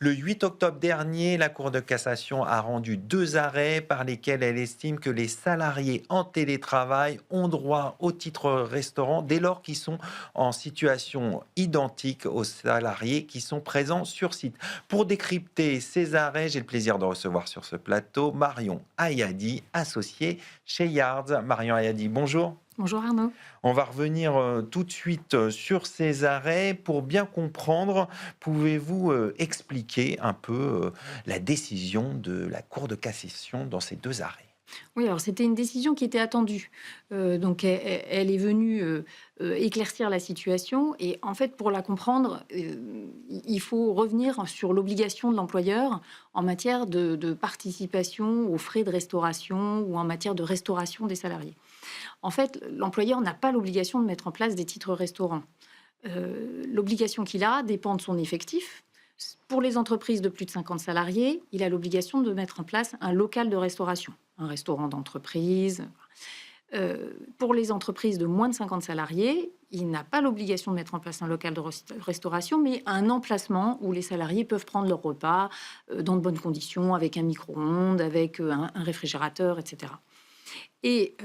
Le 8 octobre dernier, la Cour de cassation a rendu 2 arrêts par lesquels elle estime que les salariés en télétravail ont droit au titre restaurant dès lors qu'ils sont en situation identique aux salariés qui sont présents sur site. Pour décrypter ces arrêts, j'ai le plaisir de recevoir sur ce plateau Marion Ayadi, associée chez Yards. Marion Ayadi, bonjour. Bonjour Arnaud. On va revenir tout de suite sur ces arrêts. Pour bien comprendre, pouvez-vous expliquer un peu la décision de la Cour de cassation dans ces 2 arrêts? Oui, alors c'était une décision qui était attendue. Donc elle est venue éclaircir la situation. Et en fait, pour la comprendre, il faut revenir sur l'obligation de l'employeur en matière de participation aux frais de restauration ou en matière de restauration des salariés. En fait, l'employeur n'a pas l'obligation de mettre en place des titres restaurants. L'obligation qu'il a dépend de son effectif. Pour les entreprises de plus de 50 salariés, il a l'obligation de mettre en place un local de restauration, un restaurant d'entreprise. Pour les entreprises de moins de 50 salariés, il n'a pas l'obligation de mettre en place un local de restauration, mais un emplacement où les salariés peuvent prendre leur repas dans de bonnes conditions, avec un micro-ondes, avec un réfrigérateur, etc. Et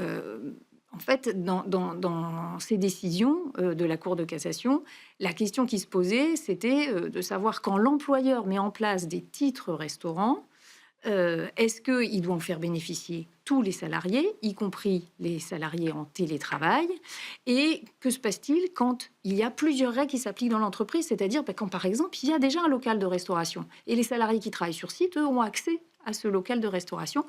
en fait, dans ces décisions de la Cour de cassation, la question qui se posait, c'était de savoir quand l'employeur met en place des titres restaurants, est-ce qu'il doit en faire bénéficier tous les salariés, y compris les salariés en télétravail? Et que se passe-t-il quand il y a plusieurs règles qui s'appliquent dans l'entreprise? C'est-à-dire quand, par exemple, il y a déjà un local de restauration et les salariés qui travaillent sur site, eux, ont accès à ce local de restauration.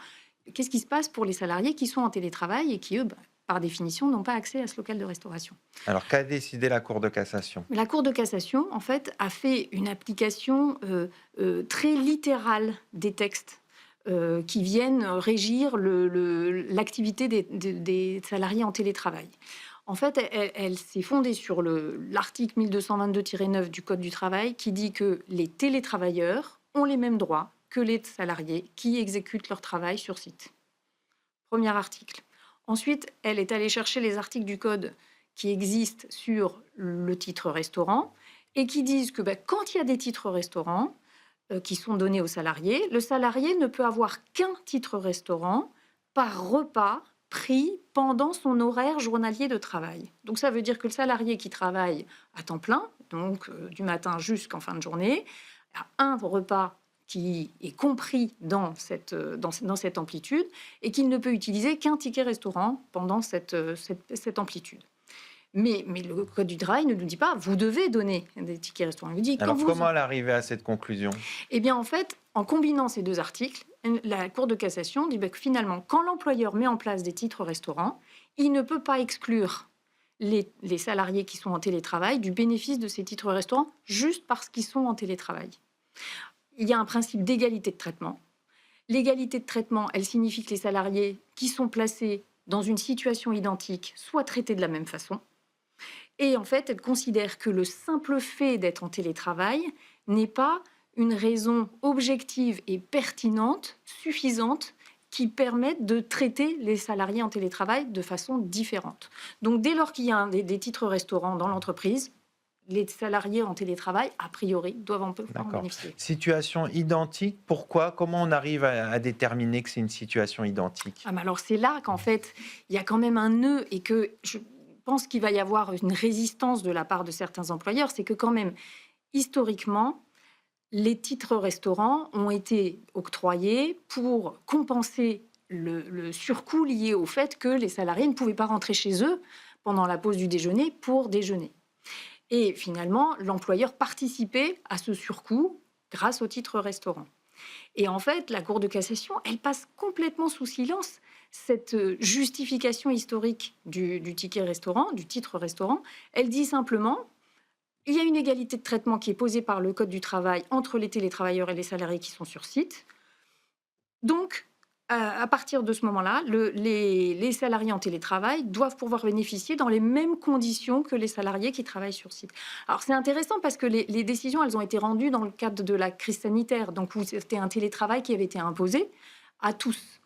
Qu'est-ce qui se passe pour les salariés qui sont en télétravail et qui, eux, par définition, n'ont pas accès à ce local de restauration? Alors, qu'a décidé la Cour de cassation? La Cour de cassation, en fait, a fait une application très littérale des textes qui viennent régir l'activité des salariés en télétravail. En fait, elle s'est fondée sur l'article 1222-9 du Code du travail qui dit que les télétravailleurs ont les mêmes droits que les salariés qui exécutent leur travail sur site. Premier article. Ensuite, elle est allée chercher les articles du Code qui existent sur le titre restaurant et qui disent que quand il y a des titres restaurants qui sont donnés aux salariés, le salarié ne peut avoir qu'un titre restaurant par repas pris pendant son horaire journalier de travail. Donc ça veut dire que le salarié qui travaille à temps plein, donc du matin jusqu'en fin de journée, a un repas qui est compris dans cette amplitude et qu'il ne peut utiliser qu'un ticket restaurant pendant cette amplitude. Mais le Code du travail ne nous dit pas vous devez donner des tickets restaurants. Il nous dit Alors, comment elle est arrivée à cette conclusion? Eh bien, en fait, en combinant ces 2 articles, la Cour de cassation dit que finalement, quand l'employeur met en place des titres restaurants, il ne peut pas exclure les salariés qui sont en télétravail du bénéfice de ces titres restaurants juste parce qu'ils sont en télétravail. Il y a un principe d'égalité de traitement. L'égalité de traitement, elle signifie que les salariés qui sont placés dans une situation identique soient traités de la même façon. Et en fait, elle considère que le simple fait d'être en télétravail n'est pas une raison objective et pertinente, suffisante, qui permette de traiter les salariés en télétravail de façon différente. Donc, dès lors qu'il y a des titres restaurants dans l'entreprise, les salariés en télétravail, a priori, doivent en bénéficier. Situation identique, pourquoi? Comment on arrive à déterminer que c'est une situation identique? Mais alors, c'est là qu'en fait, il y a quand même un nœud et que je pense qu'il va y avoir une résistance de la part de certains employeurs. C'est que quand même, historiquement, les titres restaurants ont été octroyés pour compenser le surcoût lié au fait que les salariés ne pouvaient pas rentrer chez eux pendant la pause du déjeuner pour déjeuner. Et finalement, l'employeur participait à ce surcoût grâce au titre restaurant. Et en fait, la Cour de cassation, elle passe complètement sous silence cette justification historique du ticket restaurant, du titre restaurant. Elle dit simplement, il y a une égalité de traitement qui est posée par le Code du travail entre les télétravailleurs et les salariés qui sont sur site. Donc, à partir de ce moment-là, les salariés en télétravail doivent pouvoir bénéficier dans les mêmes conditions que les salariés qui travaillent sur site. Alors, c'est intéressant parce que les décisions, elles ont été rendues dans le cadre de la crise sanitaire, donc où c'était un télétravail qui avait été imposé à tous.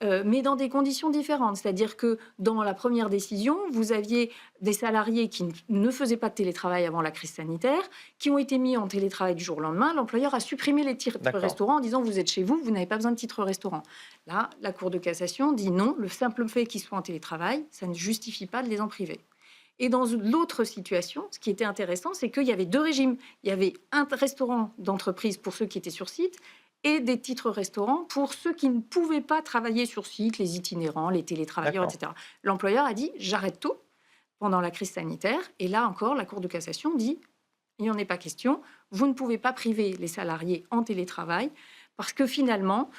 mais dans des conditions différentes. C'est-à-dire que dans la première décision, vous aviez des salariés qui ne faisaient pas de télétravail avant la crise sanitaire, qui ont été mis en télétravail du jour au lendemain. L'employeur a supprimé les titres D'accord. restaurants en disant vous êtes chez vous, vous n'avez pas besoin de titre restaurant. Là, la Cour de cassation dit non, le simple fait qu'ils soient en télétravail, ça ne justifie pas de les en priver. Et dans l'autre situation, ce qui était intéressant, c'est qu'il y avait deux régimes. Il y avait un restaurant d'entreprise pour ceux qui étaient sur site et des titres restaurants pour ceux qui ne pouvaient pas travailler sur site, les itinérants, les télétravailleurs, D'accord. etc. L'employeur a dit j'arrête tout pendant la crise sanitaire. Et là encore, la Cour de cassation dit il n'y en est pas question. Vous ne pouvez pas priver les salariés en télétravail parce que finalement,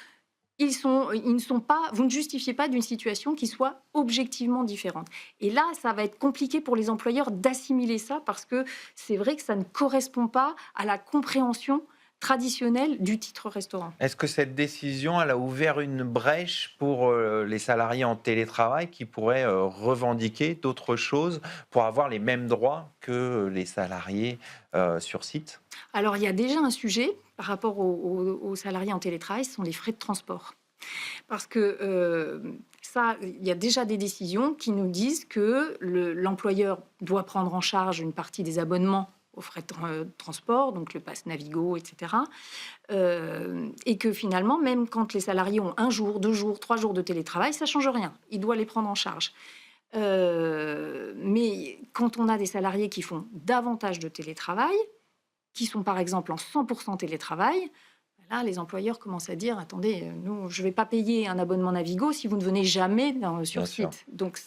ils ne sont pas, vous ne justifiez pas d'une situation qui soit objectivement différente. Et là, ça va être compliqué pour les employeurs d'assimiler ça parce que c'est vrai que ça ne correspond pas à la compréhension traditionnelle du titre restaurant. Est-ce que cette décision, elle a ouvert une brèche pour les salariés en télétravail qui pourraient revendiquer d'autres choses pour avoir les mêmes droits que les salariés sur site? Alors, il y a déjà un sujet par rapport aux salariés en télétravail, ce sont les frais de transport. Parce que ça, il y a déjà des décisions qui nous disent que l'employeur doit prendre en charge une partie des abonnements aux frais de transport, donc le pass Navigo, etc. Et que finalement, même quand les salariés ont 1 jour, 2 jours, 3 jours de télétravail, ça ne change rien. Il doit les prendre en charge. Mais quand on a des salariés qui font davantage de télétravail, qui sont par exemple en 100% télétravail, là, les employeurs commencent à dire attendez, nous, je ne vais pas payer un abonnement Navigo si vous ne venez jamais Bien sur sûr. site. Donc,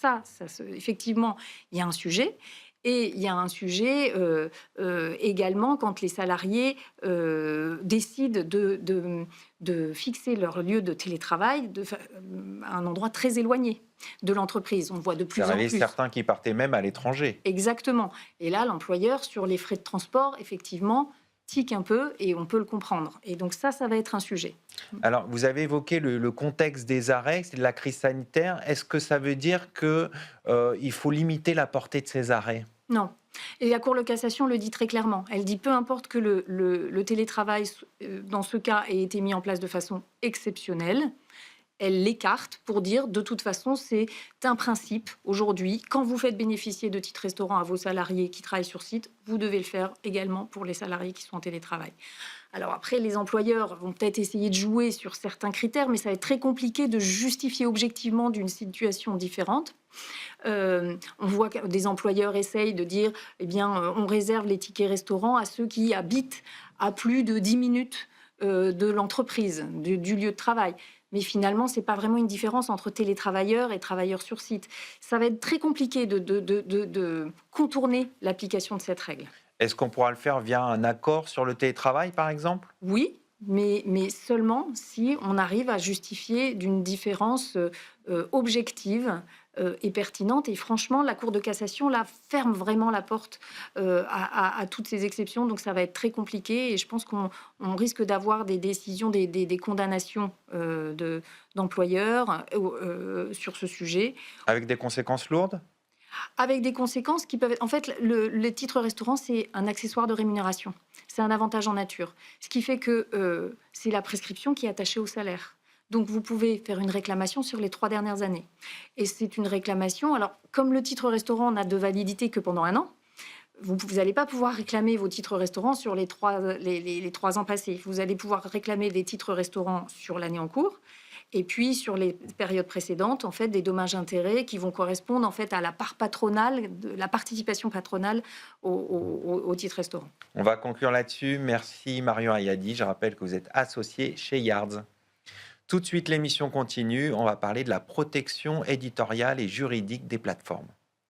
effectivement, il y a un sujet. Et il y a un sujet également quand les salariés décident de fixer leur lieu de télétravail à un endroit très éloigné de l'entreprise. On voit de C'est plus en arrivé plus. certains qui partaient même à l'étranger. Exactement. Et là, l'employeur, sur les frais de transport, effectivement, tique un peu et on peut le comprendre. Et donc ça va être un sujet. Alors, vous avez évoqué le contexte des arrêts, c'est de la crise sanitaire. Est-ce que ça veut dire que il faut limiter la portée de ces arrêts? Non. Et la Cour de cassation le dit très clairement. Elle dit peu importe que le télétravail, dans ce cas, ait été mis en place de façon exceptionnelle, elle l'écarte pour dire de toute façon c'est un principe aujourd'hui. Quand vous faites bénéficier de titres restaurants à vos salariés qui travaillent sur site, vous devez le faire également pour les salariés qui sont en télétravail. Alors après, les employeurs vont peut-être essayer de jouer sur certains critères, mais ça va être très compliqué de justifier objectivement d'une situation différente. On voit que des employeurs essayent de dire, eh bien, on réserve les tickets restaurants à ceux qui habitent à plus de 10 minutes de l'entreprise, du lieu de travail. Mais finalement, ce n'est pas vraiment une différence entre télétravailleurs et travailleurs sur site. Ça va être très compliqué de contourner l'application de cette règle. Est-ce qu'on pourra le faire via un accord sur le télétravail, par exemple? Oui, mais seulement si on arrive à justifier d'une différence objective et pertinente. Et franchement, la Cour de cassation là, ferme vraiment la porte à toutes ces exceptions. Donc ça va être très compliqué. Et je pense qu'on risque d'avoir des décisions, des condamnations d'employeurs sur ce sujet. Avec des conséquences lourdes? Avec des conséquences qui peuvent être... En fait, le titre restaurant, c'est un accessoire de rémunération. C'est un avantage en nature. Ce qui fait que c'est la prescription qui est attachée au salaire. Donc, vous pouvez faire une réclamation sur les 3 dernières années. Et c'est une réclamation... Alors, comme le titre restaurant n'a de validité que pendant 1 an, vous n'allez pas pouvoir réclamer vos titres restaurants sur les 3 ans passés. Vous allez pouvoir réclamer des titres restaurants sur l'année en cours. Et puis, sur les périodes précédentes, en fait, des dommages-intérêts qui vont correspondre en fait à la part patronale, la participation patronale au titre restaurant. On va conclure là-dessus. Merci Marion Ayadi. Je rappelle que vous êtes associé chez Yards. Tout de suite, l'émission continue. On va parler de la protection éditoriale et juridique des plateformes.